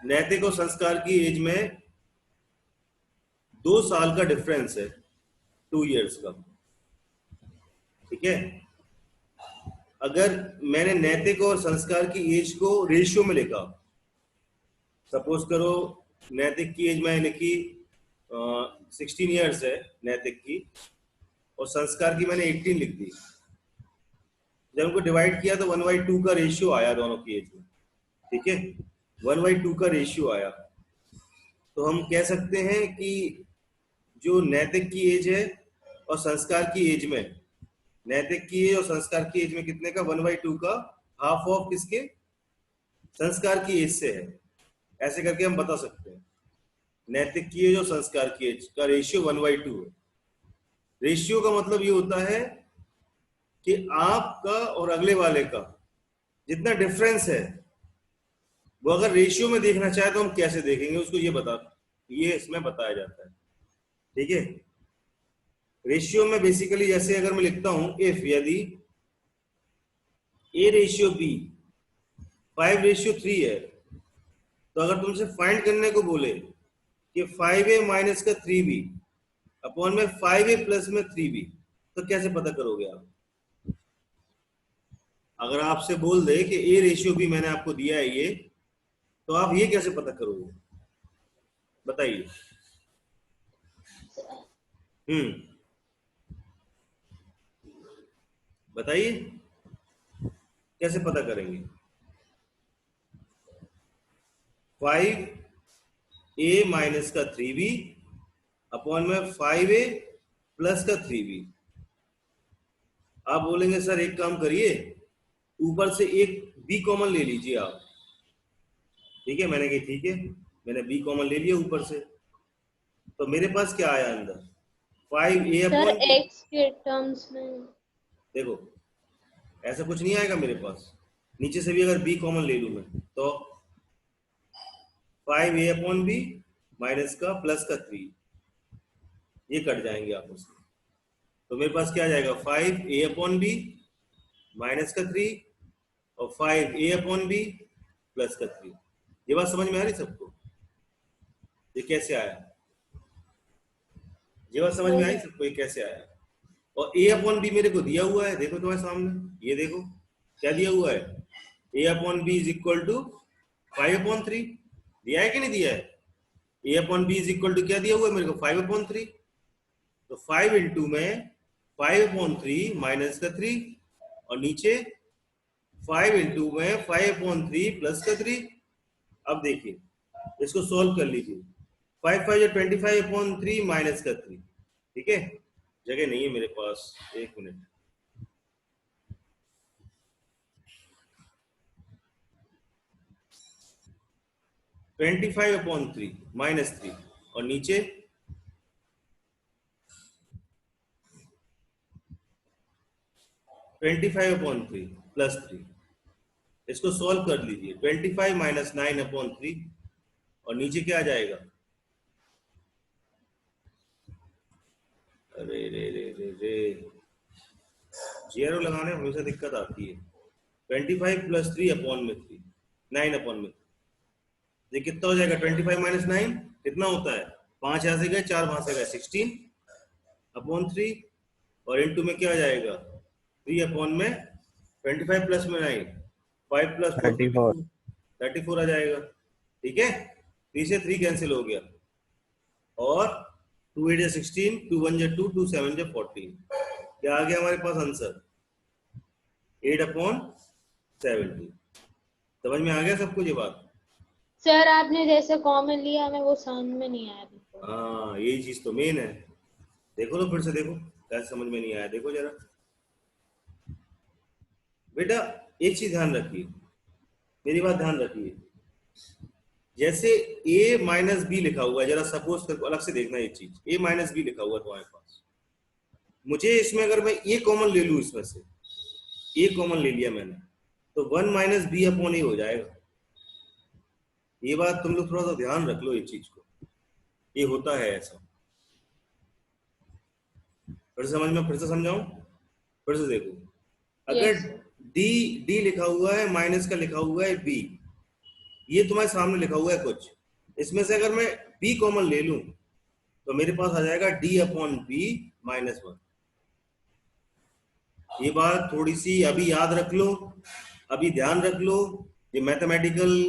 नैतिक और संस्कार की एज में 2 साल का डिफरेंस है, 2 इयर्स का। ठीक है, अगर मैंने नैतिक और संस्कार की एज को रेशियो में लिखा, सपोज करो नैतिक की एज मैंने लिखी 16 इयर्स है नैतिक की, और संस्कार की मैंने 18 लिख दी। जब उनको डिवाइड किया तो 1/2 का रेशियो आया दोनों की एज में। ठीक है, 1/2 का रेशियो आया। तो हम कह सकते हैं कि जो नैतिक की एज है और संस्कार की एज में, नैतिक की एज और संस्कार की एज में कितने का, 1/2 का, हाफ ऑफ किसके, संस्कार की एज से है। ऐसे करके हम बता सकते हैं नैतिक की एज और संस्कार की एज का रेशियो 1/2 है। रेशियो का मतलब ये होता है कि आपका और अगले वाले का जितना डिफरेंस है, वो अगर रेशियो में देखना चाहे तो हम कैसे देखेंगे उसको, ये इसमें बताया जाता है। ठीक है, रेशियो में बेसिकली जैसे अगर मैं लिखता हूं, इफ यदि A रेशियो B 5:3 है, तो अगर तुमसे फाइंड करने को बोले कि 5A माइनस का 3B अपॉन में 5A प्लस में 3B, तो कैसे पता करोगे आप? अगर आपसे बोल दे कि A रेशियो B मैंने आपको दिया है ये, तो आप ये कैसे पता करोगे, बताइए। बताइए कैसे पता करेंगे। 5A माइनस का 3B अपॉन में 5A प्लस का 3B। आप बोलेंगे सर एक काम करिए, ऊपर से एक B कॉमन ले लीजिए आप। ठीक है, मैंने कहा ठीक है, मैंने B कॉमन ले लिया ऊपर से, तो मेरे पास क्या आया अंदर, 5A अपॉन x के टर्म्स में। देखो ऐसा कुछ नहीं आएगा मेरे पास, नीचे से भी अगर B कॉमन ले लूं मैं तो 5A अपॉन B माइनस का प्लस का 3, ये कट जाएंगे आपस में। तो मेरे पास क्या आ जाएगा, 5A अपॉन B माइनस का 3 और 5A अपॉन B प्लस का 3। ये बात समझ में आ रही सबको, ये कैसे आया, ये बात समझ में आई सबको, ये कैसे आया। और A अपॉन B मेरे को दिया हुआ है, देखो तुम्हारे सामने, ये देखो क्या दिया हुआ है, A upon B is equal to 5/3, दिया है कि नहीं दिया है। A upon B is equal to क्या दिया हुआ है मेरे को, 5/3। तो 5 इंटू में 5/3 माइनस का 3, और नीचे 5 इंटू में 5/3 प्लस का 3। अब देखिए इसको सॉल्व कर लीजिए, 5 5 25/3 माइनस का 3। ठीक है, जगह नहीं है मेरे पास, एक मिनट। (25/3 माइनस 3) और नीचे 25/3 प्लस 3। इसको सॉल्व कर लीजिए, 25 माइनस 9/3 और नीचे क्या आ जाएगा, अरे रे रे रे रे, जीरो लगाने में हमेशा दिक्कत आती है। 25 प्लस 3 अपॉन में 3, 9 अपॉन में, ये कितना हो जाएगा, 25 माइनस 9 कितना होता है, 5 यहाँ से गए, 4 वहां से गए, 16/3, और इनटू में क्या आ जाएगा, 3 अपॉन में 25 प्लस में 9, 5 प्लस 4 34। 34 आ जाएगा। ठीक है, 3 से 3 कैंसिल हो गया, और 2 8 16, 2 1 2, 2 7 14। क्या आ गया हमारे पास आंसर, 8/70। समझ में आ गया सबको ये बात। सर आपने जैसे कॉमन लिया, हमें वो समझ में नहीं आया। हाँ, यही चीज तो मेन है। देखो तो फिर से देखो, कैसे समझ में नहीं आया, देखो जरा बेटा। एक चीज ध्यान रखिए, मेरी बात ध्यान रखिए, जैसे A माइनस बी लिखा हुआ है, जरा सपोज करके अलग से देखना ये चीज, A माइनस बी लिखा हुआ है तुम्हारे पास, मुझे इसमें अगर मैं A कॉमन ले लूं, इसमें से A कॉमन ले लिया मैंने, तो 1 माइनस बी अपॉन ए हो जाएगा। ये बात तुम लोग थोड़ा सा ध्यान रख लो, ये चीज को, ये होता है ऐसा। फिर समझ में, फिर से समझाऊं, फिर से देखो, अगर Yes, डी लिखा हुआ है, माइनस का लिखा हुआ है B, ये तुम्हारे सामने लिखा हुआ है कुछ, इसमें से अगर मैं b कॉमन ले लूं तो मेरे पास आ जाएगा d अपॉन बी माइनस 1। ये बात थोड़ी सी अभी याद रख लो, अभी ध्यान रख लो। ये मैथमेटिकल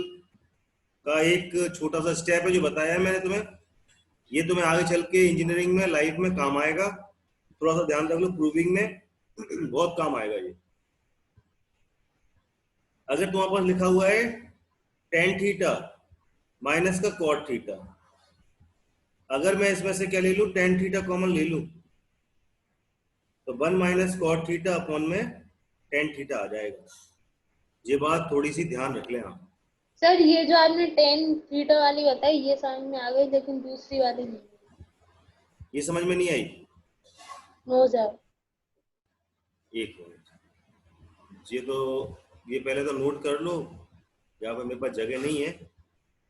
का एक छोटा सा स्टेप है जो बताया है मैंने तुम्हें, ये तुम्हें आगे चल के इंजीनियरिंग में लाइफ में काम आएगा। थोड़ा सा ध्यान रख लो, प्रूविंग में बहुत काम आएगा ये। अगर तुम्हारे पास लिखा हुआ है टेन थीटा माइनस का कॉट थीटा, अगर मैं इसमें से क्या ले लूं, टेन थीटा कॉमन ले लूं तो one minus cot theta upon में टेन थीटा आ जाएगा। ये बात थोड़ी सी ध्यान रख लें आप। सर ये जो आपने 10 थीटा वाली बताई ये समझ में आ गई, लेकिन दूसरी वाली नहीं। ये समझ में नहीं आई? No sir. एक मिनट, ये पहले तो नोट कर लो, यहाँ पे मेरे पास जगह नहीं है।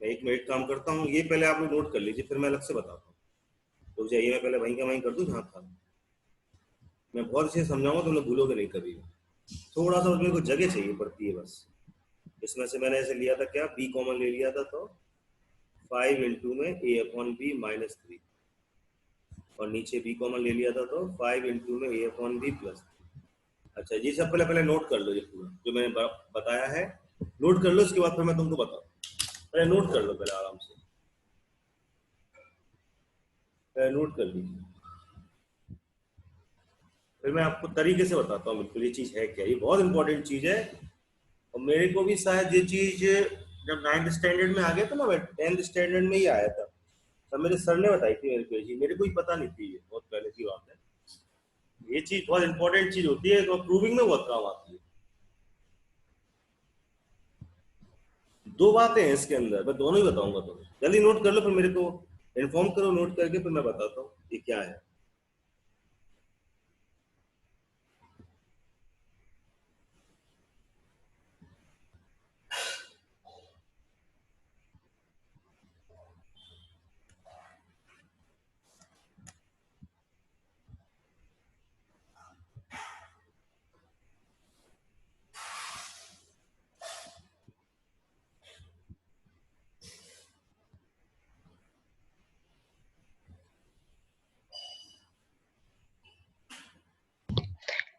मैं एक मिनट काम करता हूँ, ये पहले आप लोग नोट कर लीजिए, फिर मैं अलग से बताता हूँ। तो जाइए, मैं पहले वहीं का वहीं कर दूँ जहाँ था। मैं बहुत अच्छे से समझाऊंगा, तुम लोग भूलोगे नहीं कभी। थोड़ा सा उसमें को जगह चाहिए पड़ती है बस। इसमें से मैंने ऐसे लिया था क्या, बी कॉमन ले लिया था, तो 5 इंटू में ए अपॉन बी माइनस 3, और नीचे बी कॉमन ले लिया था तो 5 इंटू में ए अपॉन बी प्लस। अच्छा, ये सब पहले पहले नोट कर लो, ये पूरा जो मैंने बताया है नोट कर लो, इसके बाद फिर मैं तुमको बताऊँ। पहले नोट कर लो, पहले आराम से पहले नोट कर लीजिए, फिर मैं आपको तरीके से बताता हूँ बिल्कुल ये चीज़ है क्या। ये बहुत इंपॉर्टेंट चीज़ है, और मेरे को भी शायद ये चीज़ जब 9th स्टैंडर्ड में आ गया था ना, मैं 10th स्टैंडर्ड में ही आया था, तब मेरे सर ने बताई थी मेरे को ये चीज़, मेरे को ही पता नहीं थी, ये बहुत पहले की बात है। ये चीज़ बहुत इंपॉर्टेंट चीज़ होती है, तो प्रूविंग में बहुत काम आती है। दो बातें हैं इसके अंदर, मैं दोनों ही बताऊंगा तुम्हें। जल्दी नोट कर लो, फिर मेरे को इन्फॉर्म करो, नोट करके फिर मैं बताता हूँ ये क्या है।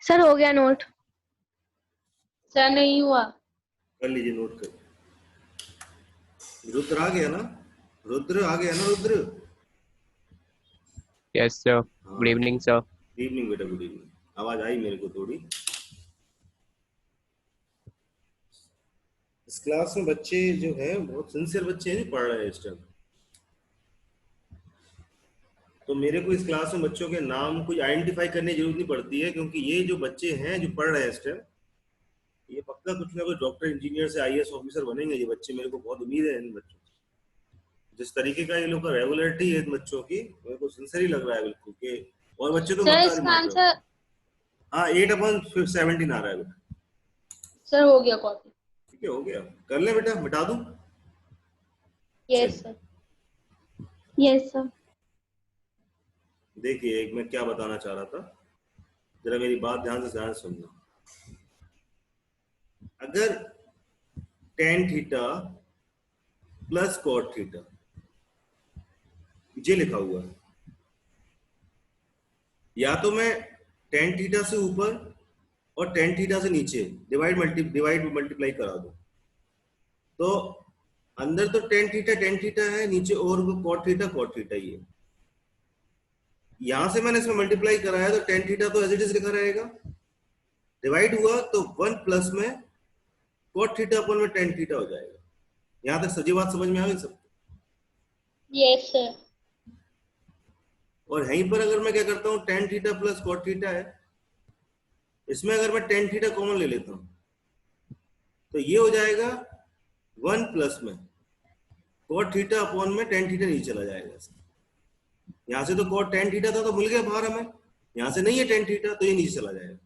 सर हो गया नोट। सर नहीं हुआ। कर लीजिए, नोट कर। रुद्र आ गया ना, रुद्र आ गया ना, रुद्र। यस सर, गुड हाँ, इवनिंग सर। गुड इवनिंग बेटा, गुड इवनिंग। आवाज आई मेरे को थोड़ी। इस क्लास में बच्चे जो है बहुत सिंसियर बच्चे हैं, पढ़ रहे हैं इस टाइम। तो मेरे को इस क्लास में बच्चों के नाम कुछ आइडेंटिफाई करने की जरूरत नहीं पड़ती है, क्योंकि ये जो बच्चे हैं जो पढ़ रहे हैं इस टाइम, ये पक्का कुछ ना कुछ डॉक्टर, इंजीनियर से आईएएस ऑफिसर बनेंगे ये बच्चे। मेरे को बहुत उम्मीद है इन बच्चों से। जिस तरीके का ये लोग का रेगुलरिटी है इन बच्चों की, मेरे को सिंसियर ही लग रहा है बिल्कुल के। और बच्चे तो सर मक्कार ही इसका मार रहे हो। आंसर। हाँ, 8/17 आ रहा है बेटा। सर हो गया कॉपी। ठीक है, हो गया। कर ले बेटा, मिटा दूं? Yes sir. Yes sir. देखिए, एक मैं क्या बताना चाह रहा था, जरा मेरी बात ध्यान से सुनना। अगर tan theta plus cot theta ये लिखा हुआ है, या तो मैं टेन थीटा से ऊपर और टेन थीटा से नीचे डिवाइड मल्टीप्लाई करा दूं, तो अंदर तो टेन थीटा है, नीचे और कॉट थीटा ही है। यहां से मैंने इसमें मल्टीप्लाई कराया तो टेन थीटा तो एज इट इज लिखा रहेगा, डिवाइड हुआ तो वन प्लस में कॉट थीटा अपन में टेन थीटा हो जाएगा। यहां तक सजी बात समझ में आ गई सबको? Yes sir. और यहीं पर अगर मैं क्या करता हूँ, tan theta plus cot theta है, इसमें अगर मैं टेन थीटा कॉमन ले लेता हूँ तो ये हो जाएगा वन प्लस में कॉट थीटा अपॉन में टेन थीटा नीचे चला जाएगा। यहाँ से तो कॉट टेन थीटा था तो मिल गया बाहर हमें, यहाँ से नहीं है टेन थीटा तो ये नीचे चला जाएगा।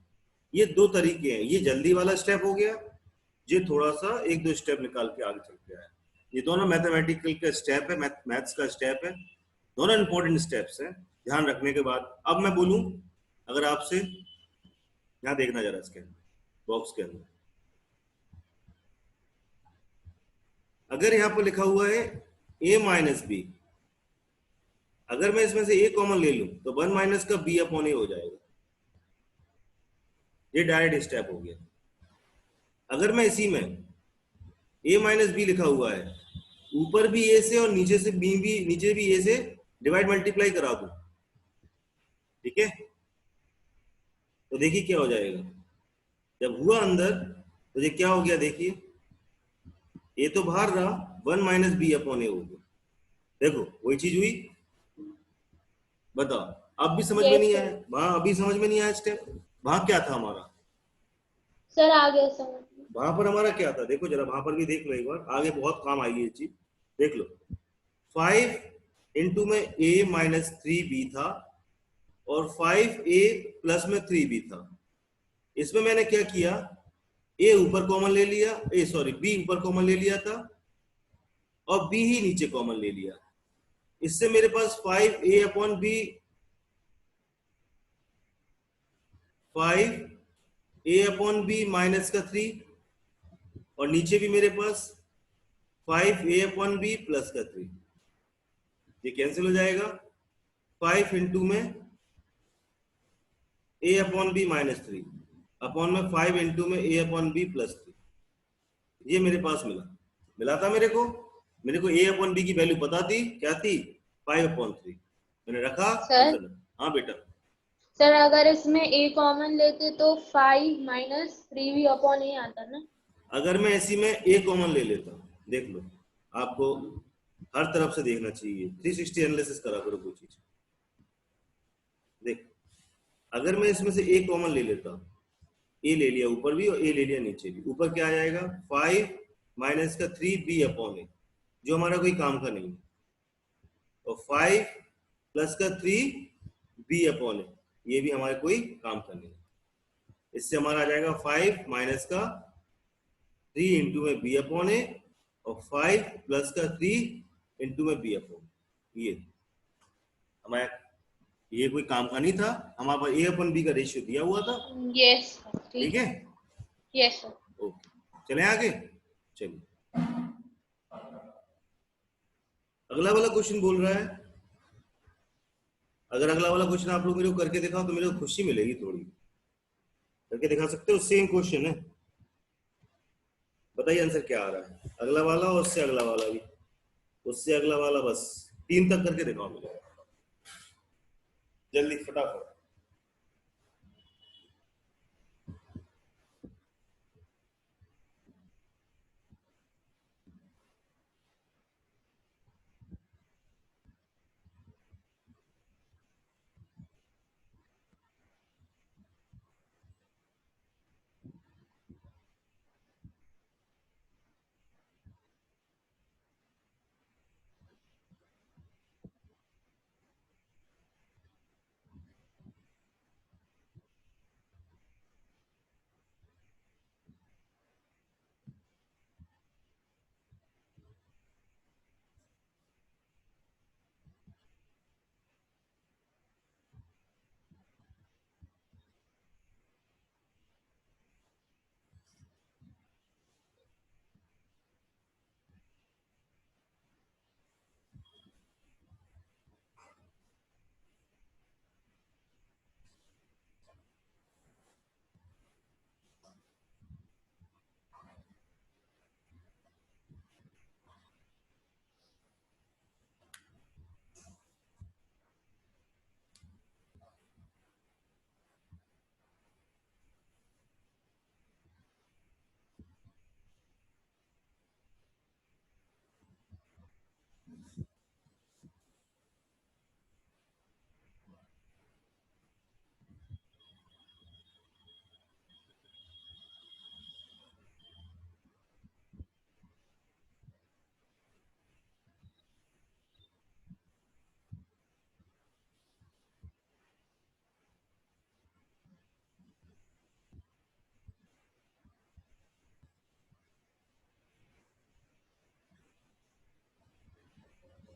ये दो तरीके हैं, ये जल्दी वाला स्टेप हो गया, ये थोड़ा सा एक दो स्टेप निकाल के आगे चल के आया। ये दोनों मैथमेटिकल का स्टेप है, मैथ्स का स्टेप है, दोनों इंपॉर्टेंट स्टेप्स हैं ध्यान रखने के बाद। अब मैं बोलूं अगर आपसे, यहाँ देखना जरा इसके बॉक्स के अंदर, अगर यहाँ पर लिखा हुआ है a माइनस बी, अगर मैं इसमें से a कॉमन ले लूं तो 1 माइनस का b अपॉन a हो जाएगा। ये डायरेक्ट स्टेप हो गया। अगर मैं इसी में a माइनस बी लिखा हुआ है, ऊपर भी a से और नीचे से b भी, नीचे भी a से डिवाइड मल्टीप्लाई करा दूं, ठीक है, तो देखिए क्या हो जाएगा। जब हुआ अंदर तो ये क्या हो गया, देखिए ए तो बाहर रहा, 1 माइनस बी अपॉन ए हो गया। देखो वही चीज हुई। बताओ अब भी समझ में यस नहीं सर। आया? वहां अभी समझ में नहीं आया स्टेप। वहां क्या था हमारा, सर आ गया समझ में। वहां पर हमारा क्या था, देखो जरा वहां पर भी देख लो एक बार, आगे बहुत काम आएगी ये चीज। देख लो 5 इंटू में a माइनस 3b था और 5a प्लस में 3b था। इसमें मैंने क्या किया, a ऊपर कॉमन ले लिया, b ऊपर कॉमन ले लिया था और b ही नीचे कॉमन ले लिया। इससे मेरे पास 5a upon B, 5a upon B minus का 3, और नीचे भी मेरे पास 5a अपॉन बी प्लस का 3। ये कैंसिल हो जाएगा। 5 इंटू में a upon B minus 3 upon में 5 इंटू में a अपॉन बी प्लस 3। ये मेरे पास मिला था मेरे को a अपॉन बी की वैल्यू पता थी, क्या थी, 5 अपॉन 3। मैंने रखा सर आंसर। हाँ बेटा। सर अगर इसमें a कॉमन लेते तो 5 माइनस 3b अपॉन a आता ना। अगर मैं इसी में a कॉमन ले लेता हूँ, देख लो, आपको हर तरफ से देखना चाहिए, 360 एनालिसिस करा करो कोई चीज। देख, अगर मैं इसमें से a कॉमन ले लेता हूँ, a ले लिया ऊपर भी और a ले लिया नीचे भी, ऊपर क्या आ जाएगा, 5 माइनस का 3b अपॉन a, जो हमारा कोई काम का नहीं है, और 5 प्लस का 3b अपॉन a, ये भी हमारे कोई काम का नहीं है। इससे हमारा आ जाएगा 5 माइनस का 3 इंटू में b अपॉन a और 5 प्लस का 3 इंटू में b अपॉन, ये हमारे, ये कोई काम का नहीं था, हमारे पास a अपॉन b का रेशियो दिया हुआ था। यस ठीक ठीक है, है। Yes sir. ओके चले आगे। चलिए अगला वाला क्वेश्चन बोल रहा है, अगर अगला वाला क्वेश्चन आप लोग मेरे को करके दिखाओ तो मेरे को खुशी मिलेगी थोड़ी। करके दिखा सकते हो? सेम क्वेश्चन है, बताइए आंसर क्या आ रहा है। अगला वाला और उससे अगला वाला भी, उससे अगला वाला, बस 3 तक करके दिखाओ मुझे जल्दी फटाफट।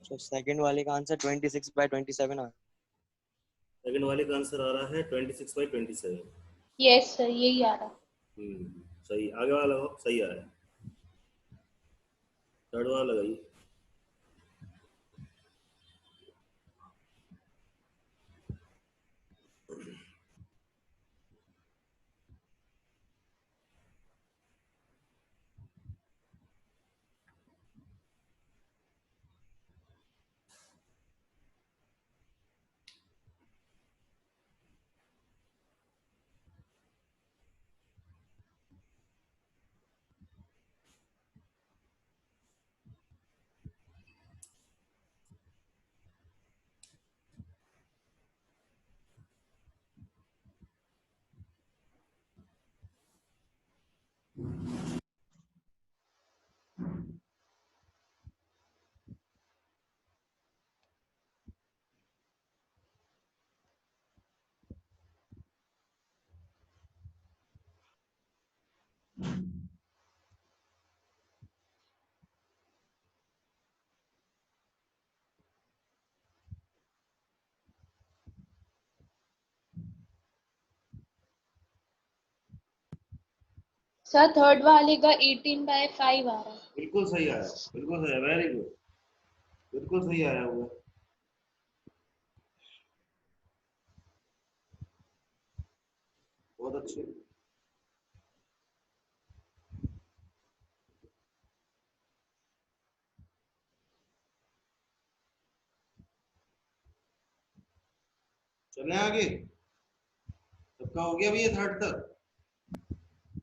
तो सेकंड वाले का आंसर 26/27 आ। सेकंड वाले का आंसर आ रहा है 26/27। यस सर यही आ रहा। सही, आगे वाला सही आ रहा है। थर्ड वाला लगाइए। सर थर्ड वाले का 18/5 आ रहा है। बिल्कुल सही आया, बिल्कुल सही, वेरी गुड, बिल्कुल सही आया हुआ। बहुत अच्छे। चलें आगे, सबका हो गया भैया थर्ड तक?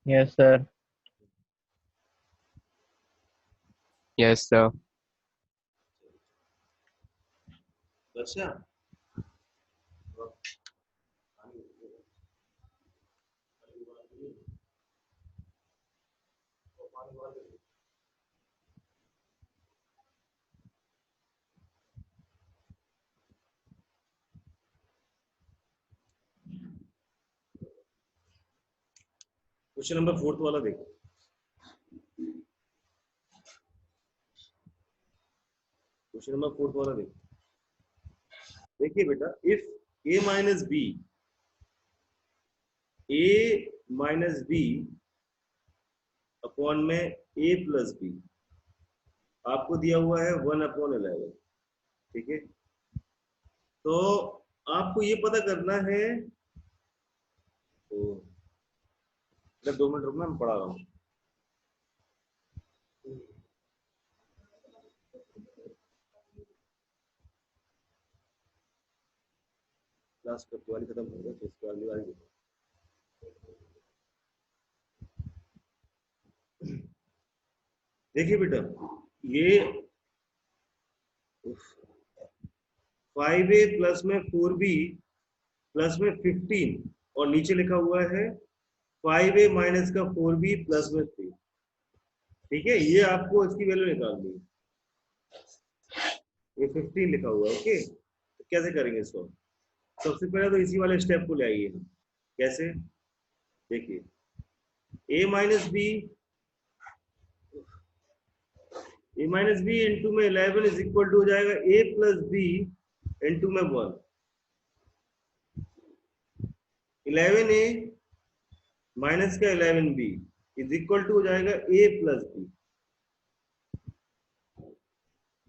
Yes, sir. Yes, sir. अच्छा, क्वेश्चन नंबर 4 वाला देखो। क्वेश्चन नंबर 4 वाला देखो। देखिए बेटा, if a minus B upon में a प्लस बी आपको दिया हुआ है 1/11, ठीक है? तो आपको ये पता करना है, तो 2 मिनट रुकना, मैं पढ़ा रहा हूँ। क्लास वाली खत्म हो गया, तो इसके अगली वाली देखो। देखिए बेटा, ये 5a प्लस में 4b प्लस में 15 और नीचे लिखा हुआ है 5a माइनस का 4b प्लस में 3, ठीक है? ये आपको इसकी वैल्यू निकालनी है। ये 15 लिखा हुआ है, ओके? तो कैसे करेंगे इसको? सबसे पहले तो इसी वाले स्टेप को ले आइए। कैसे? देखिए, a माइनस बी इंटू में 11 इज इक्वल टू हो जाएगा a प्लस बी इंटू में 1। 11a माइनस का 11b इज इक्वल टू हो जाएगा a प्लस बी।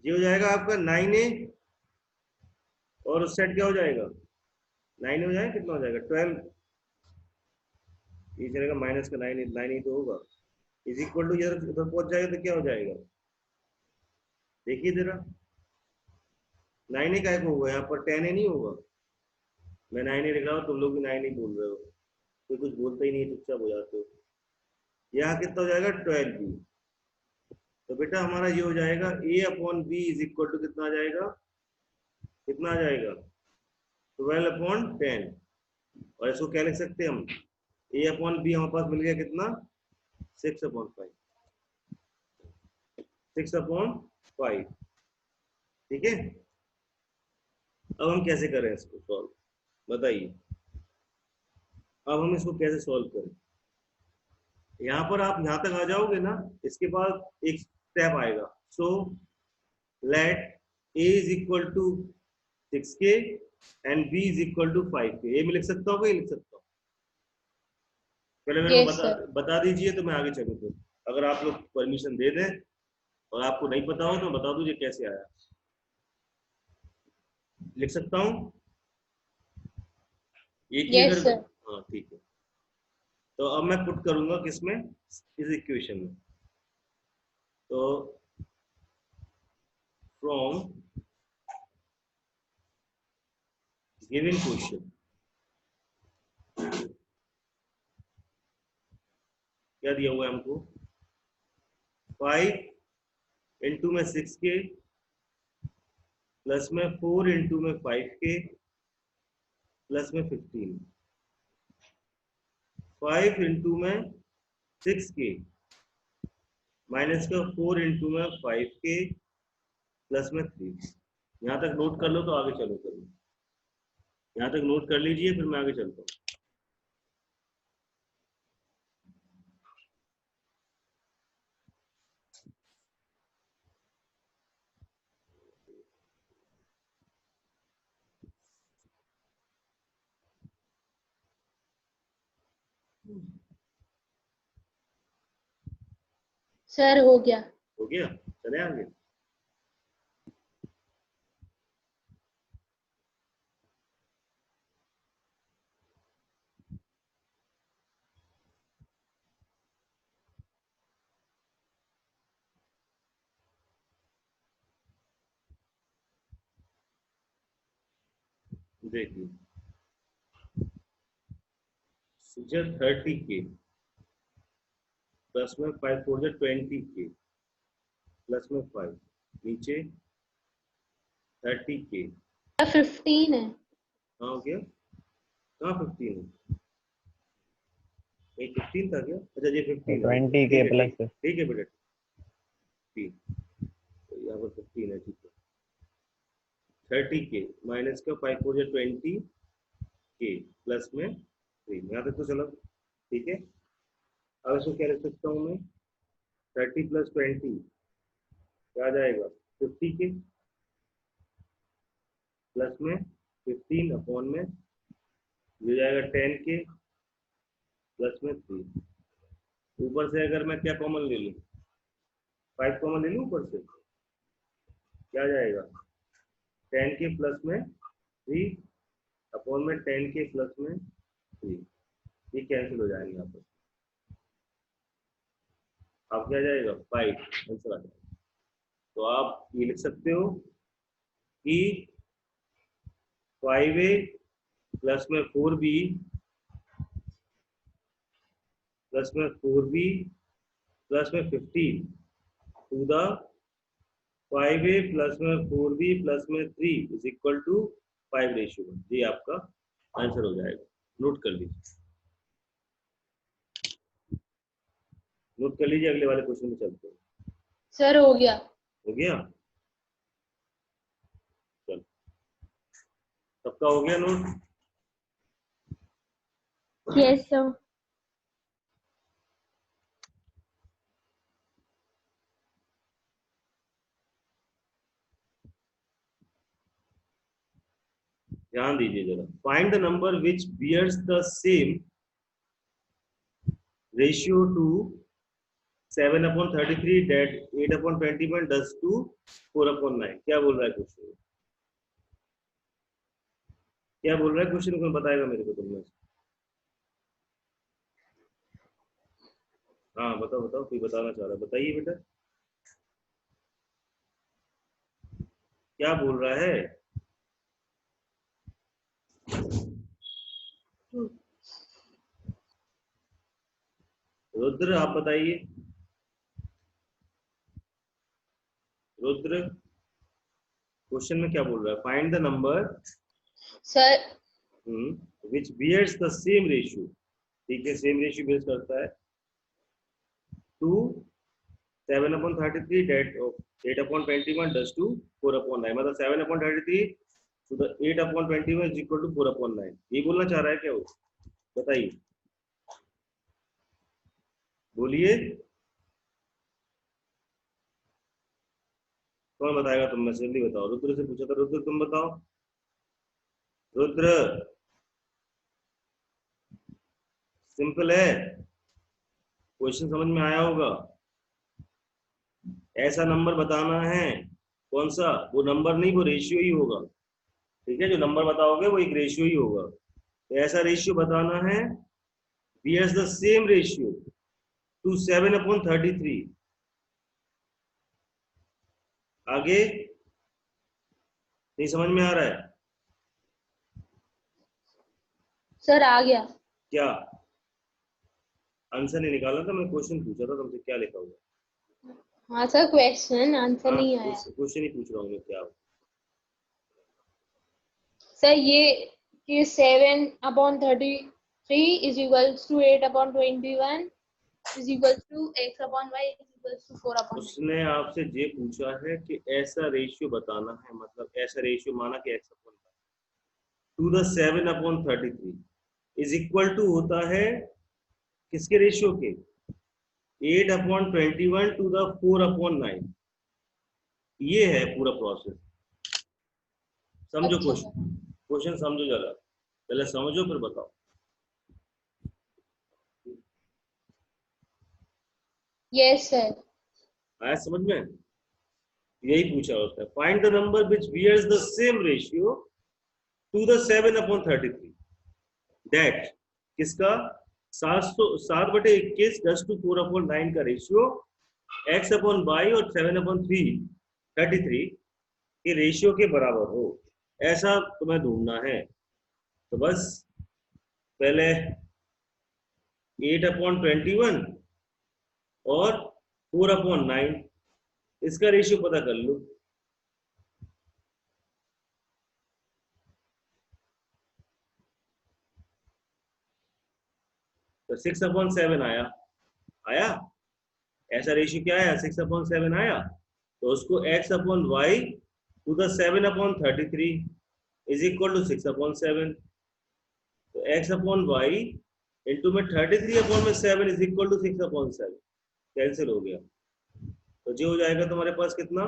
ये हो जाएगा आपका 9a और उस साइड क्या हो जाएगा? 9 हो जाएगा, कितना हो जाएगा? 12। ये चलेगा माइनस का 9 ही तो होगा, इज इक्वल टू इधर पहुंच जाएगा तो क्या हो जाएगा? देखिए जरा, 9 का एक होगा, यहाँ पर 10 नहीं होगा। मैं 9 लिख रहा हूँ, तुम लोग भी 9 ही बोल रहे हो, तो कुछ बोलते ही नहीं, चुपचाप हो जाते हो। यहाँ कितना हो जाएगा? 12b। तो बेटा हमारा ये हो जाएगा a upon B is equal to कितना आ जाएगा? कितना आ जाएगा? 12/10। और इसको क्या लिख सकते हैं हम? a अपॉन बी हमारे पास मिल गया कितना? 6/5। 6/5, ठीक है? अब हम कैसे करें इसको सॉल्व, बताइए। अब हम इसको कैसे सॉल्व करें? यहाँ पर आप यहाँ तक आ जाओगे ना, इसके बाद एक स्टेप आएगा। So let a is equal to 6k and b is equal to 5k। ये मैं लिख सकता हूँ, ये लिख सकता हूँ? पहले मेरे को Yes, sir. बता दीजिए तो मैं आगे चलूँ। फिर अगर आप लोग परमिशन दे दें और आपको नहीं पता हो तो बता दो ये कैसे आया, लिख सकता हूँ एक ही यस अगर। सर। हाँ ठीक है, तो अब मैं पुट करूंगा किसमें, इस इक्वेशन में। तो फ्रॉम गिवन क्वेश्चन क्या दिया हुआ है हमको, 5 इंटू में 6k प्लस में 4 इंटू में 5k प्लस में 15, 5 इंटू में 6k माइनस का 4 इंटू में 5k प्लस में 3। यहाँ तक नोट कर लो तो आगे चलो करो, यहाँ तक नोट कर लीजिए फिर मैं आगे चलता हूँ। सर हो गया। हो गया, चले आगे। देखिए 30k प्लस में 5 4 20k प्लस में 5 नीचे 30k। 15 है। हाँ हो गया, कहाँ 15 है, ये 15 था क्या, अच्छा ये 15 है, 20k प्लस ठीक है बेटा 15, तो यहाँ पर 15 है, ठीक है। 30k माइनस का 5 4 20k प्लस में 3, यहाँ तक तो चलो ठीक है। अब इसको क्या लिख सकता हूँ मैं, 30 प्लस 20 क्या आ जाएगा 50k प्लस में 15 अपॉन में हो जाएगा 10k प्लस में 3। ऊपर से अगर मैं क्या कॉमन ले लूँ, 5 कॉमन ले लूँ ऊपर से, क्या आ जाएगा 10k प्लस में 3 अपॉन में 10k प्लस में 3, ये कैंसिल हो जाएंगे यहाँ पर। अब क्या जाएगा 5 आंसर आ जाएगा। तो आप ये लिख सकते हो कि 5a प्लस में 4b प्लस में 4b प्लस में 15 टू द 5a प्लस में 4b प्लस में 3 इज इक्वल टू 5:1। ये आपका आंसर हो जाएगा, नोट कर लीजिए, नोट कर लीजिए। अगले वाले क्वेश्चन में चलते हैं। सर हो गया। हो गया, चलो सबका हो गया नोट। Yes, sir. ध्यान दीजिए जरा, find the number which bears the same ratio to 7/33 that 8/21 does to 4/9। क्या बोल रहा है क्वेश्चन, क्या बोल रहा है क्वेश्चन, कौन बताएगा मेरे को तुमने। हाँ बताओ बताओ, कोई बताना चाह रहा है, बताइए बेटा क्या बोल रहा है। रुद्र आप बताइए, रुद्र क्वेश्चन में क्या बोल रहा है, find the number sir which bears the same ratio, ठीक है सेम रेशियो बेस करता है to 7/33 that of 8/21 does to 4/9, मतलब 7/33 to the 8/21 is equal to 4/9, ये बोलना चाह रहा है क्या वो, बताइए बोलिए, कौन बताएगा, तुम में से जल्दी बताओ। रुद्र से पूछा था, रुद्र तुम बताओ, रुद्र सिंपल है, क्वेश्चन समझ में आया होगा। ऐसा नंबर बताना है। कौन सा? वो नंबर नहीं, वो रेशियो ही होगा। ठीक है, जो नंबर बताओगे वो एक रेशियो ही होगा। तो ऐसा रेशियो बताना है, bears the same ratio to 7/33। आगे नहीं समझ में आ रहा है सर आ गया। क्या? आंसर नहीं निकाला था, मैं क्वेश्चन पूछा था तुमसे, क्या लिखा हुआ? हाँ सर, क्वेश्चन आंसर हाँ, नहीं आया। क्वेश्चन ही पूछ रहा हूँ मैं, क्या? सर ये कि 7/33 is equals to 8/21 is equals to x/y is equals to 4/9। उसने आपसे ये पूछा है कि ऐसा रेशियो बताना है, मतलब ऐसा रेशियो माना कि x/टू द 7/33 इज इक्वल टू होता है किसके रेशियो के? 8/21 टू द 4/9। ये है पूरा प्रोसेस। समझो अच्छा सर। क्वेश्चन, क्वेश्चन समझो जरा, पहले समझो फिर बताओ। Yes sir. आया समझ में? यही पूछा होता है, find the number which bears the same ratio to the 7/33। That किसका? 7/21 10⁴/9 का रेशियो x/y और 7/33 के रेशियो के बराबर हो, ऐसा तुम्हें ढूंढना है। तो बस पहले 8/21 और 4/9 इसका रेशियो पता कर लो। तो 6/7 आया। आया ऐसा रेशियो क्या आया? 6/7 आया। तो उसको x/y to the 7/33 is equal to 6/7। तो x/y इंटू में 33/7 इज इक्वल टू 6/7, कैंसिल हो गया। तो जो हो जाएगा तुम्हारे पास कितना?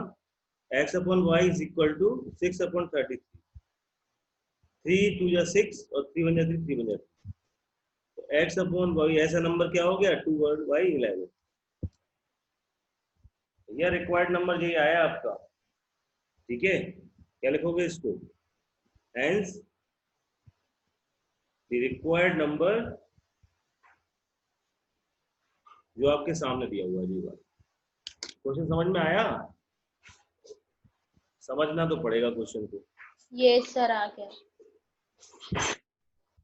x/y is equal to 6/33। 3 2 या 6 और 3 1 3 3 1। तो x/y ऐसा नंबर क्या हो गया? 2/11। यह रिक्वायर्ड नंबर यही आया आपका। ठीक है, क्या लिखोगे इसको? हेंस द रिक्वायर्ड नंबर जो आपके सामने दिया हुआ है। जी बात, क्वेश्चन समझ में आया? समझना तो पड़ेगा क्वेश्चन को। यस सर आ गया।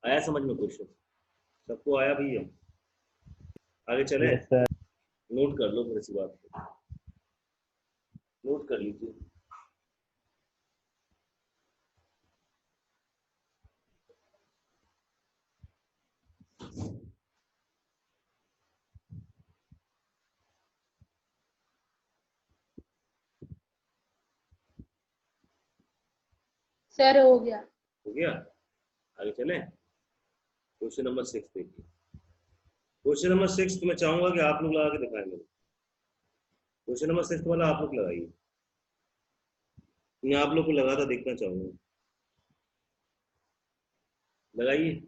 आया समझ में क्वेश्चन? सबको आया भैया? आगे चले? Yes, sir. नोट कर लो फिर इसी बात को, नोट कर लीजिए। सर हो गया। हो गया? आगे चले? क्वेश्चन नंबर 6 देखिए। क्वेश्चन नंबर 6 तो मैं चाहूंगा कि आप लोग लगा के दिखाएं मेरे। क्वेश्चन नंबर 6 वाला आप लोग लगाइए, मैं आप लोग को लगाता देखना चाहूंगा। लगाइए।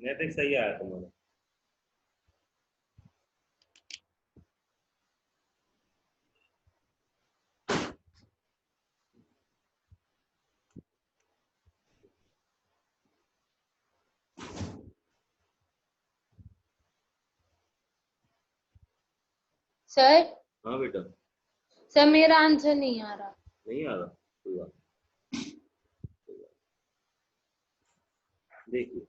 मैथ सही आया तुम्हारा। सर हाँ बेटा। सर मेरा आंसर नहीं आ रहा। नहीं आ रहा, कोई बात देखिए।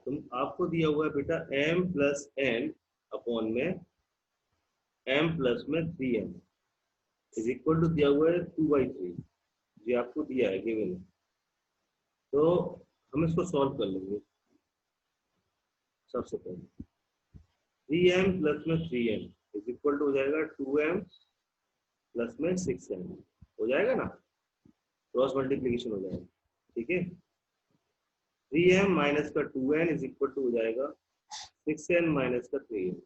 तुम आपको दिया हुआ है बेटा m प्लस n अपॉन में m प्लस में 3m इज इक्वल टू दिया हुआ है 2/3। ये आपको दिया है गिवन है, तो हम इसको सॉल्व कर लेंगे। सबसे पहले 3m प्लस में 3m इज इक्वल टू हो जाएगा 2m प्लस में 6m। हो जाएगा ना, क्रॉस मल्टीप्लीकेशन हो जाएगा। ठीक है, 3m माइनस का 2n इज इक्वल टू हो जाएगा 6n माइनस का 3n।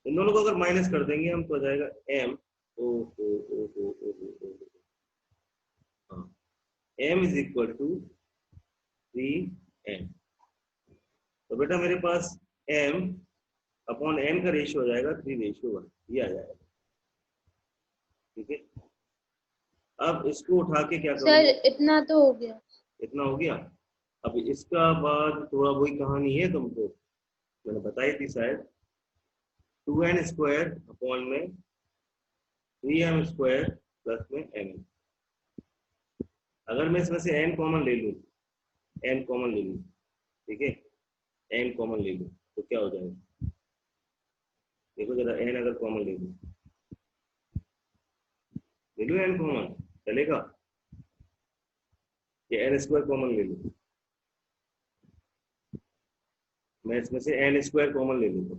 इन दोनों को अगर माइनस कर देंगे हम तो हो जाएगा m ओ ओ ओ ओ ओ ओ हाँ, m is equal to 3n। तो बेटा मेरे पास m अपॉन n का रेशियो हो जाएगा 3:1, ये आ जाएगा। ठीक है, अब इसको उठा के क्या सर करूंगा? इतना तो हो गया। इतना हो गया। अब इसका बाद थोड़ा वही कहानी है, तुमको मैंने बताई थी शायद। 2n स्क्वायर अपॉन में 3m स्क्वायर प्लस में m। अगर मैं इसमें से n कॉमन ले लूँ, n कॉमन ले लूँ, ठीक है, n कॉमन ले लूँ तो क्या हो जाएगा? देखो जरा, n अगर कॉमन ले लूँ n कॉमन चलेगा? ये n स्क्वायर कॉमन ले लूँ, मैं इसमें से n स्क्वायर कॉमन ले लूँगा।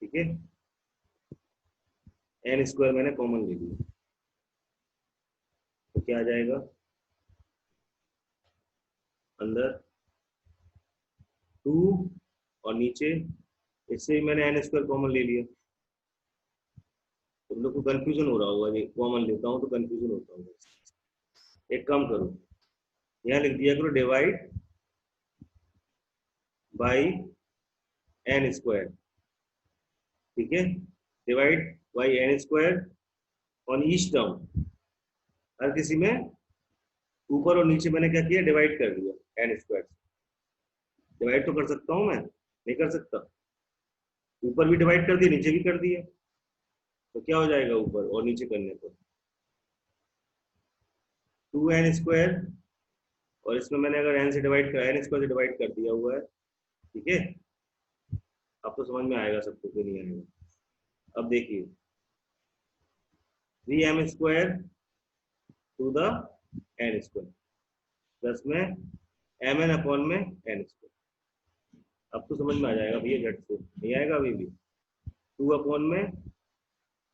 ठीक है, n स्क्वायर मैंने कॉमन ले लिया तो क्या आ जाएगा? अंदर 2 और नीचे इससे मैंने n स्क्वायर कॉमन ले लिया। तुम लोग को कंफ्यूजन हो रहा होगा, ये कॉमन लेता हूँ तो कंफ्यूजन होता होगा। एक काम करो, यहाँ लिख दिया करो डिवाइड बाई n स्क्वायर। ठीक है, divide by n square on each term. हर किसी में ऊपर और नीचे मैंने क्या किया? डिवाइड कर दिया n स्क्वायर। डिवाइड तो कर सकता हूँ मैं, नहीं कर सकता? ऊपर भी डिवाइड कर दिया, नीचे भी कर दिया, तो क्या हो जाएगा ऊपर और नीचे करने पर? 2n स्क्वायर, और इसमें मैंने अगर n से डिवाइड कर n स्क्वायर से डिवाइड कर दिया हुआ है। ठीक है, अब तो समझ में आएगा सबको कि नहीं आएगा? अब देखिए 3m square to the n square plus में mn अपॉन में n स्क्वायर। अब तो समझ में आ जाएगा भैया, झट से नहीं आएगा अभी भी। 2 अपॉन में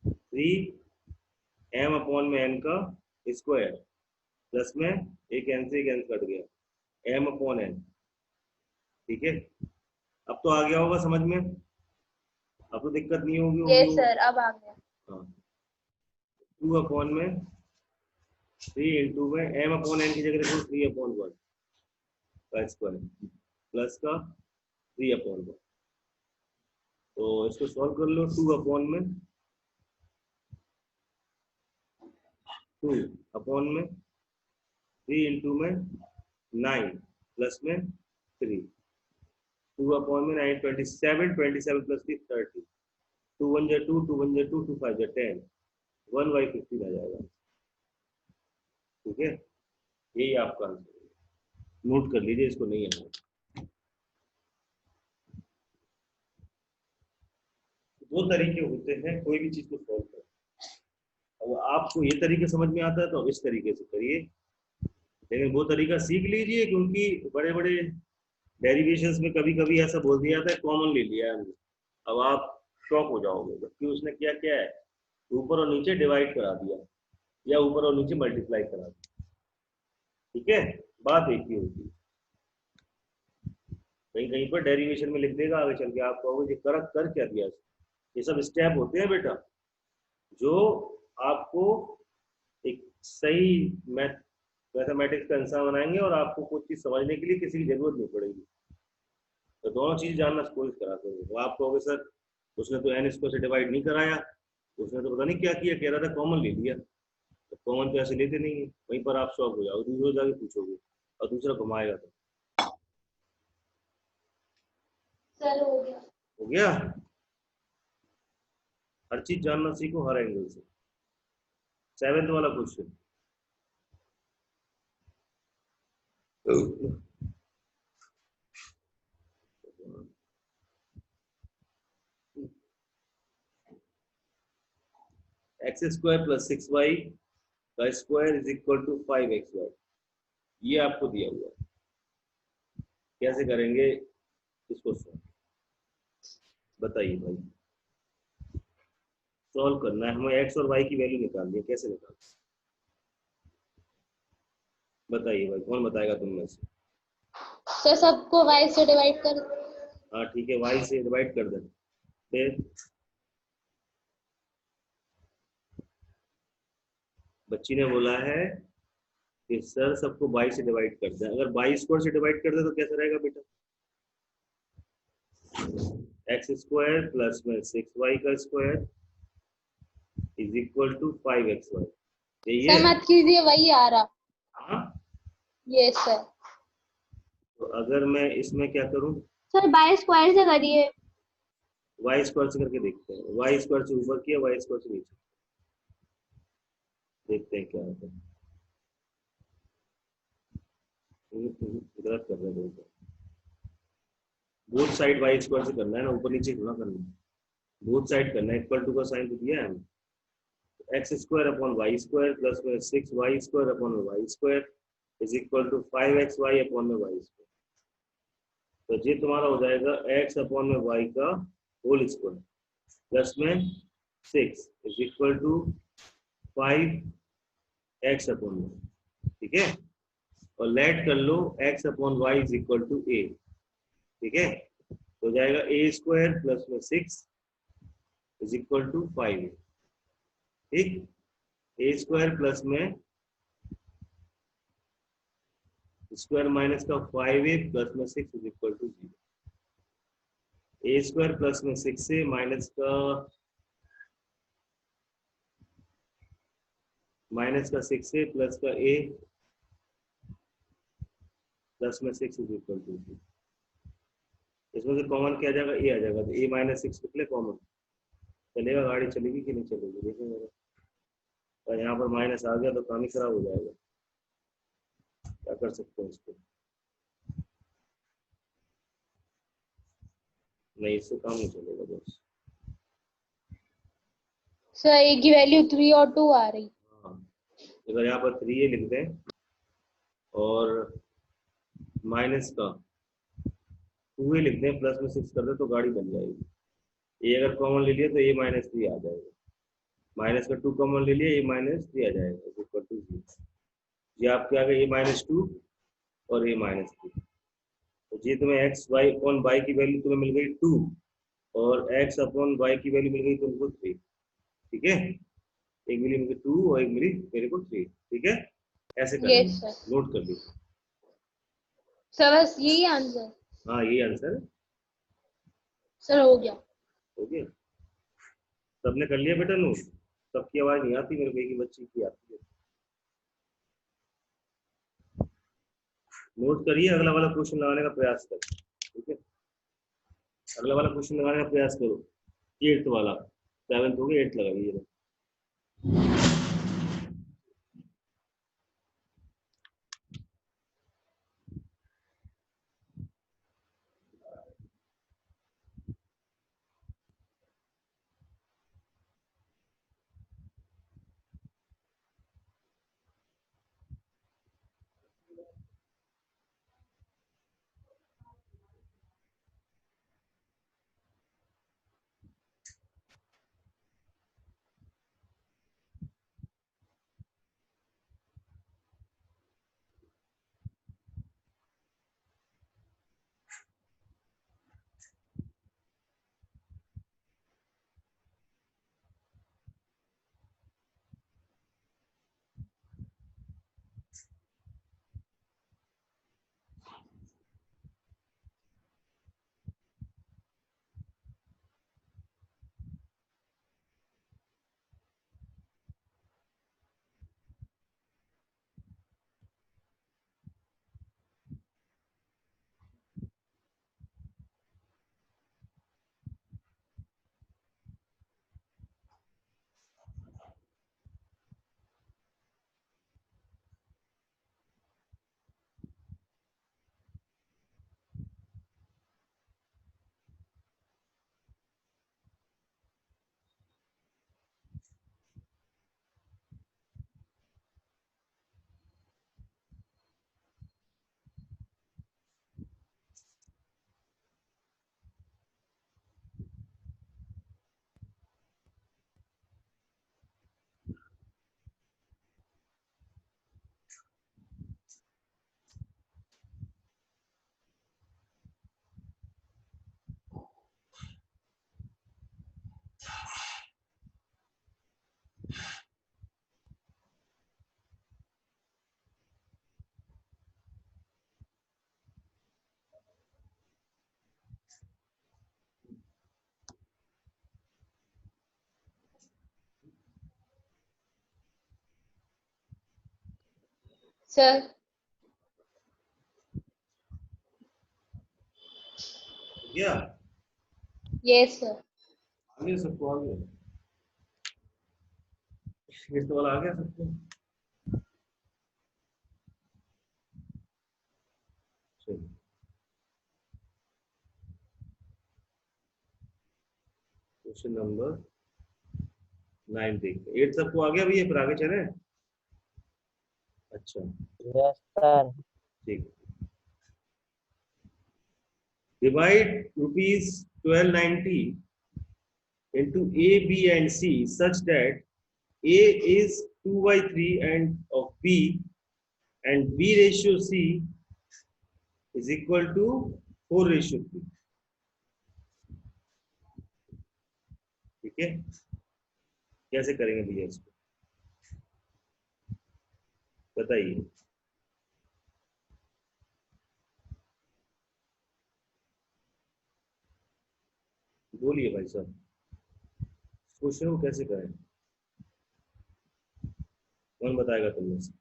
3m अपॉन में n का स्क्वायर प्लस में एक n से एक n कट गया m अपॉन n। ठीक है, अब तो आ गया होगा समझ में, अब तो दिक्कत नहीं होगी। यस सर अब आ गया। हाँ, 2 अपॉन में 3 इंटू में m अपॉन n की जगह रखो 3/1 का स्क्वायर प्लस का 3/1। तो इसको सॉल्व कर लो। 2 अपॉन में 3 इंटू में 9 प्लस में 3। 2 अपॉन में 9 27 27 प्लस 3 30। 2 1 जा 2 2 1 जा 2 2 5 जा 10 1/15 आ जाएगा। ठीक है, यही आपका आंसर है। नोट कर लीजिए, इसको नहीं आना। दो तरीके होते हैं कोई भी चीज को सॉल्व करने। अब आपको ये तरीके समझ में आता है तो इस तरीके से करिए, लेकिन वो तरीका सीख लीजिए, क्योंकि बड़े बड़े डेरिवेशंस में कभी कभी ऐसा बोल दिया जाता है कॉमन ले लिया है। अब आप शॉक हो जाओगे, जबकि उसने क्या क्या है, ऊपर और नीचे डिवाइड करा दिया या ऊपर और नीचे मल्टीप्लाई करा दिया। ठीक है, बात एक ही होती है। कहीं कहीं पर डेरिवेशन में लिख देगा, आगे चल के आप कहोगे कि कर क्या दिया, ये सब स्टेप होते हैं बेटा। जो आपको एक सही मैथमेटिक्स का आंसर बनाएंगे और आपको कुछ चीज समझने के लिए किसी की जरूरत नहीं पड़ेगी। तो दोनों चीज जानना कोशिश कराते हैं। तो आप कहोगे सर उसने तो एन स्क्वायर से डिवाइड नहीं कराया, उसने तो पता नहीं क्या किया, कह रहा था कॉमन ले लिया। तो कॉमन तो ऐसे लेते नहीं है, वहीं पर आप शॉक हो जाओगे, दूसरे जाके पूछोगे और दूसरा घुमाएगा। तो सर हो गया। हो गया। हर चीज जानना सीखो हर एंगल से। 7th वाला question, x square plus 6y का square is equal to 5xy। ये आपको दिया हुआ है, कैसे करेंगे इसको सॉल्व बताइए भाई। सॉल्व करना है हमें, एक्स और वाई की वैल्यू निकालनी है, कैसे निकाल बताइए भाई, कौन बताएगा तुम में से? सर सबको y से डिवाइड कर। हाँ ठीक है, वाई से डिवाइड कर दें। फिर बच्ची ने बोला है कि सर सबको 22 से डिवाइड कर दें। अगर 22 स्क्वायर से डिवाइड कर दे तो कैसा रहेगा बेटा? एक्स स्क्वायर प्लस में 6y का square is equal to 5xy। यही सर है। मत कीजिए, वही आ रहा। हाँ, यस सर। तो अगर मैं इसमें क्या करूं, सर बाय स्क्वायर से करिए। वाई स्क्वायर से करके देखते हैं। वाई स्क्वायर से ऊपर किया, वाई स्क्वायर से नीचे, देखते हैं क्या होता है। गलत कर रहे हैं, बोथ साइड वाई स्क्वायर से करना है ना, ऊपर नीचे थोड़ा करना है, बोथ साइड करना है। इक्वल टू का साइन तो दिया है हमें, X square upon Y square plus में 6y स्क्वायर अपॉन में Y square is equal to 5xy upon में वाई स्क्वायर। तो ये तुम्हारा हो जाएगा x अपॉन में y का होल स्क्वायर प्लस में 6 is equal to 5x upon में, ठीक है। और लेट कर लो x upon Y is equal to a, ठीक है। तो हो जाएगा a स्क्वायर प्लस में 6 इज इक्वल टू 5, ठीक। ए स्क्वायर प्लस में स्क्वायर माइनस का 5a प्लस में 6 is equal to 0। A square plus में 6a माइनस का 6a प्लस का a प्लस में 6 इज इक्वल टू 0। इसमें से कॉमन क्या आ जाएगा? a आ जाएगा। तो a माइनस 6 निकले कॉमन, चलेगा? गाड़ी चलेगी कि नहीं चलेगी? देखो मेरा, और यहाँ पर माइनस आ गया तो काम ही खराब हो जाएगा। क्या कर सकते हैं इसको? नहीं, इससे काम नहीं चलेगा बस। सर a की वैल्यू 3 और 2 आ रही। हाँ, अगर यहाँ पर 3a लिख दें और माइनस का 2a लिख दें प्लस में 6 कर दें तो गाड़ी बन जाएगी। ए अगर कॉमन ले लिया तो a माइनस 3 आ जाएगा, माइनस का 2 कॉमन ले लिया, a माइनस 3 आ जाएगा इक्वल टू 0। ये आपके आ गए a माइनस 2 और a माइनस 3। तो ये तुम्हें एक्स वाई अपॉन वाई की वैल्यू तुम्हें मिल गई 2 और एक्स अपॉन वाई की वैल्यू मिल गई तुमको 3, ठीक है। एक मिली मुझे 2 और एक मिली मेरे को 3, ठीक है। ऐसे करेंगे, यस सर। नोट कर लीजिए। सर बस यही आंसर। हाँ यही आंसर है। सर हो गया। हो गया, सबने कर लिया बेटा नोट? सबकी आवाज नहीं आती, मेरे बेटी बच्ची की आती है। नोट करिए, अगला वाला क्वेश्चन लगाने का प्रयास करो, ठीक है। अगला वाला क्वेश्चन लगाने का प्रयास करो, 8th वाला। 7th हो गया, 8th लगाइए। सर क्या यस सर। आगे सबको आ गया, ये सवाल आ गया सबको? चलिए क्वेश्चन नंबर 9 देखते हैं। 8 सबको आ गया भैया, फिर आगे चले। अच्छा यस सर। ठीक है। Divide rupees 1290 into A, B, and C such that A is 2/3 and of B and B ratio C is equal to 4/3। ठीक है, कैसे करेंगे भैया इसको बताइए। बोलिए भाई साहब, क्वेश्चन को कैसे करें, कौन बताएगा तुम में से?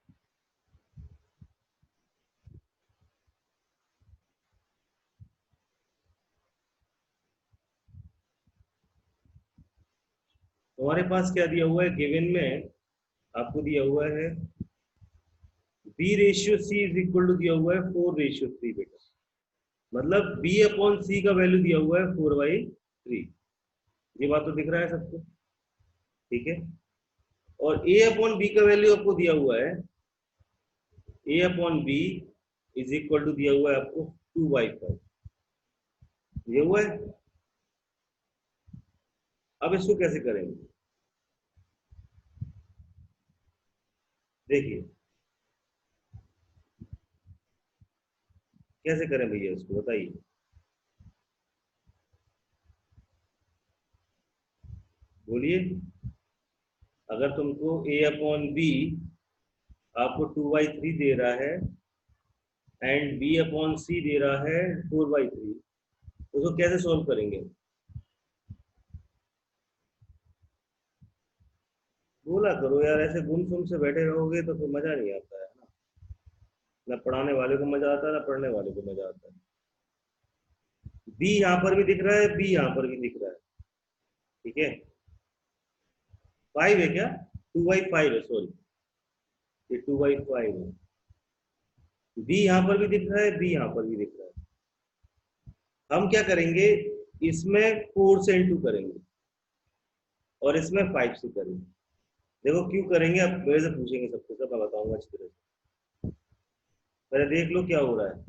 तुम्हारे पास क्या दिया हुआ है गिवन में? आपको दिया हुआ है B ratio C is equal to दिया हुआ है 4/3 बेटा, मतलब B अपॉन C का वैल्यू दिया हुआ है 4/3। ये बात तो दिख रहा है सबको? ठीक है, और A अपॉन B का वैल्यू आपको दिया हुआ है, A upon B is equal to दिया हुआ है आपको 2/5 दिया हुआ है। अब इसको कैसे करेंगे देखिए, कैसे करें भैया इसको बताइए। बोलिए, अगर तुमको A अपॉन B आपको 2/3 दे रहा है एंड B अपॉन C दे रहा है 4/3, उसको कैसे सॉल्व करेंगे? बोला करो यार, ऐसे गुमसुम से बैठे रहोगे तो फिर मजा नहीं आता है ना, ना पढ़ाने वाले को मजा आता है ना पढ़ने वाले को मजा आता है। B यहाँ पर भी दिख रहा है, B यहाँ पर भी दिख रहा है, ठीक है। 5 है क्या? 2/5 है, सॉरी ये 2/5 है। B यहाँ पर भी दिख रहा है, B यहाँ पर भी दिख रहा है। हम क्या करेंगे, इसमें 4 से इंटू करेंगे और इसमें 5 से करेंगे। देखो क्यों करेंगे, आप मेरे से पूछेंगे सबको, सब मैं बताऊंगा अच्छी तरह से। पहले देख लो क्या हो रहा है।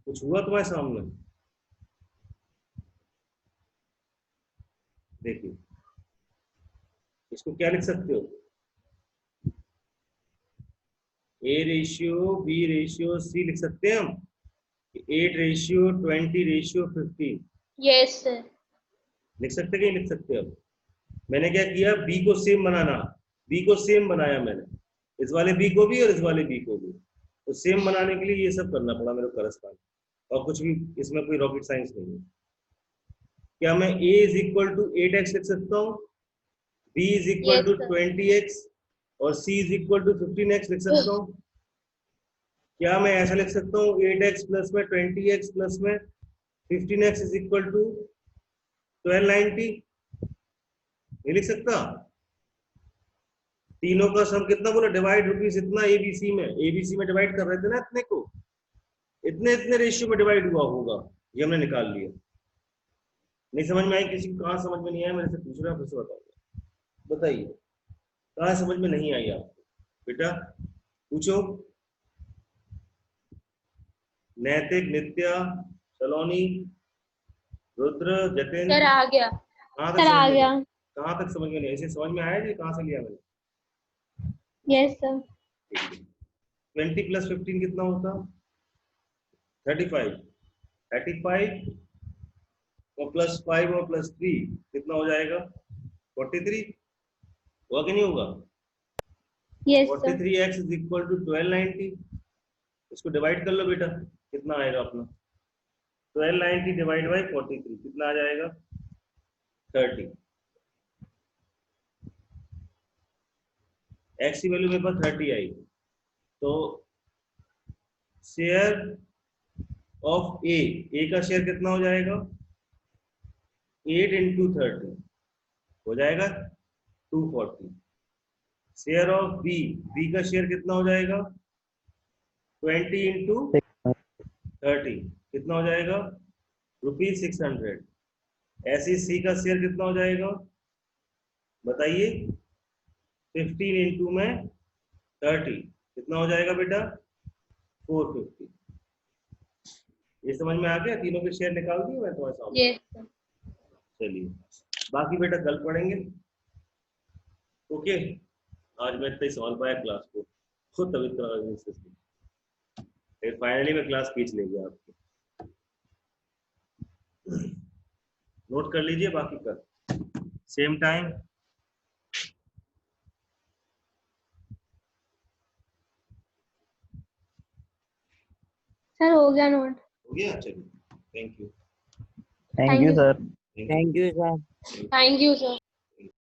कुछ हुआ तुम्हारे सामने? देखिए इसको क्या लिख सकते हो, A ratio B ratio C लिख सकते हैं हम, 8/20/15 यस सर। लिख सकते कि नहीं लिख सकते? अब मैंने क्या किया, B को सेम बनाना, B को सेम बनाया मैंने, इस वाले B को भी और इस वाले B को भी। तो सेम बनाने के लिए ये सब करना पड़ा मेरे को करस्पॉन्ड, और कुछ भी इसमें कोई रॉकेट साइंस नहीं है। क्या मैं A is equal to 8x लिख सकता हूँ, B is equal to 20x और C is equal to 15x लिख सकता हूँ? क्या मैं ऐसा लिख सकता हूँ 8x प्लस में 20x प्लस में 15x इज इक्वल टू 1290? नहीं लिख सकता। तीनों का सम कितना बोला, डिवाइड रुपीज इतना ABC में डिवाइड कर रहे थे ना, इतने को इतने इतने रेशियो में डिवाइड हुआ होगा, ये हमने निकाल लिया। नहीं समझ में आई किसी को? कहाँ समझ में नहीं आया मेरे से पूछ रहा है, फिर से बताओ, बताइए कहाँ समझ में नहीं आई आपको? बेटा पूछो। नैतिक, नित्या, सलोनी, रुद्र, जतिन, सर आ गया। कहाँ तक सर आ समझ में? गया। कहाँ तक समझ में नहीं? ऐसे समझ में आया जी, कहाँ से लिया मैंने? Yes sir. 20 प्लस 15 कितना होता? 35। 35 और प्लस 5 और प्लस 3 कितना हो जाएगा? 43। होगा कि नहीं होगा? Yes sir. 43x is equal to 1290। इसको डिवाइड कर लो बेटा, कितना आएगा अपना? 1290 डिवाइड बाई 43 कितना आ जाएगा? 30। एक्स की वैल्यू मेरे पास 30 आई, तो शेयर ऑफ ए का शेयर कितना हो जाएगा? 8 इंटू 30 हो जाएगा 240। शेयर ऑफ बी का शेयर कितना हो जाएगा? 20 इंटू 30 कितना हो जाएगा? ₹600। ऐसे सी का शेयर कितना हो जाएगा बताइए? 15 इंटू में 30 कितना हो जाएगा बेटा? 450। ये समझ में आ गया? तीनों के शेयर निकाल दिए मैं तुम्हारे सामने। Yes sir. चलिए बाकी बेटा कल पढ़ेंगे। ओके, आज मैं इतना ही संभाल पाया क्लास को, खुद तबीयत खराब है फिर फाइनली मैं क्लास खींच लेंगे आपकी। नोट कर लीजिए बाकी कल सेम टाइम। सर हो गया नोट। हो गया? चलिए thank you. Thank you, sir. Thank you, sir. Thank you sir.